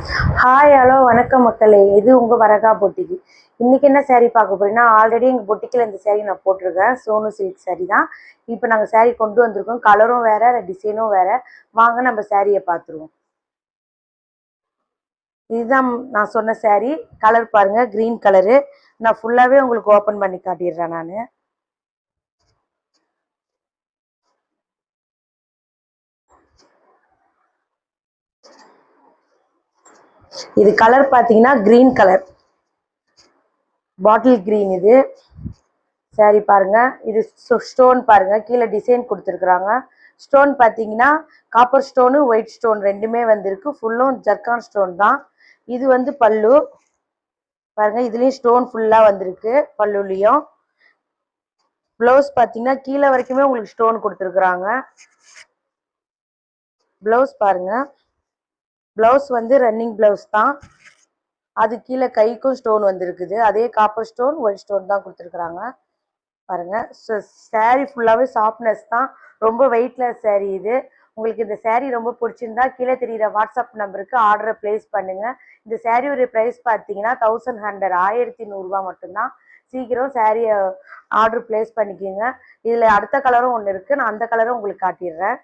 Hi hello வணக்கம் மக்களே, இது உங்கள் வரகா பொட்டிக்கு. இன்றைக்கி என்ன சேரீ பார்க்க போறீங்கன்னா, ஆல்ரெடி எங்கள் பொட்டிக்கில் இந்த சேரீ நான் போட்டிருக்கேன். சோனு சில்க் சேரீ தான். இப்போ நாங்கள் சேரீ கொண்டு வந்திருக்கோம். கலரும் வேறு, டிசைனும் வேறு. வாங்க நம்ம சேரீயை பார்த்துருவோம். இதுதான் நான் சொன்ன சேரீ. கலர் பாருங்கள், க்ரீன் கலரு. நான் ஃபுல்லாகவே உங்களுக்கு ஓப்பன் பண்ணி காட்டிடுறேன். நான் இது கலர் பார்த்தீங்கன்னா க்ரீன் கலர், பாட்டில் க்ரீன். இது சேரீ பாருங்க. இது ஸ்டோன் பாருங்க, கீழே டிசைன் கொடுத்துருக்குறாங்க. ஸ்டோன் பார்த்தீங்கன்னா காப்பர் ஸ்டோனு ஒயிட் ஸ்டோன் ரெண்டுமே வந்திருக்கு. ஃபுல்லும் ஜர்கான் ஸ்டோன் தான். இது வந்து பல்லு பாருங்க, இதுலேயும் ஸ்டோன் ஃபுல்லாக வந்திருக்கு. பல்லுலேயும் ப்ளவுஸ் பார்த்தீங்கன்னா கீழே வரைக்குமே உங்களுக்கு ஸ்டோன் கொடுத்துருக்குறாங்க. ப்ளவுஸ் பாருங்க, ப்ளவுஸ் வந்து ரன்னிங் ப்ளவுஸ் தான். அது கீழே கைக்கும் ஸ்டோன் வந்திருக்குது. அதே காப்பர் ஸ்டோன் ஒயிட் ஸ்டோன் தான் கொடுத்துருக்குறாங்க பாருங்க. சேரீ ஃபுல்லாகவே சாஃப்ட்னஸ் தான், ரொம்ப வெயிட்லெஸ் சேரீ இது. உங்களுக்கு இந்த சேரீ ரொம்ப பிடிச்சிருந்தா கீழே தெரியுற வாட்ஸ்அப் நம்பருக்கு ஆர்டரை ப்ளேஸ் பண்ணுங்க. இந்த சேரீயோட ப்ரைஸ் பார்த்தீங்கன்னா 1100, 1100 மட்டும்தான். சீக்கிரம் சேரீயை ஆர்டர் ப்ளேஸ் பண்ணிக்கோங்க. இதில் அடுத்த கலரும் ஒன்று இருக்குது, நான் அந்த கலரும் உங்களுக்கு காட்டிடுறேன்.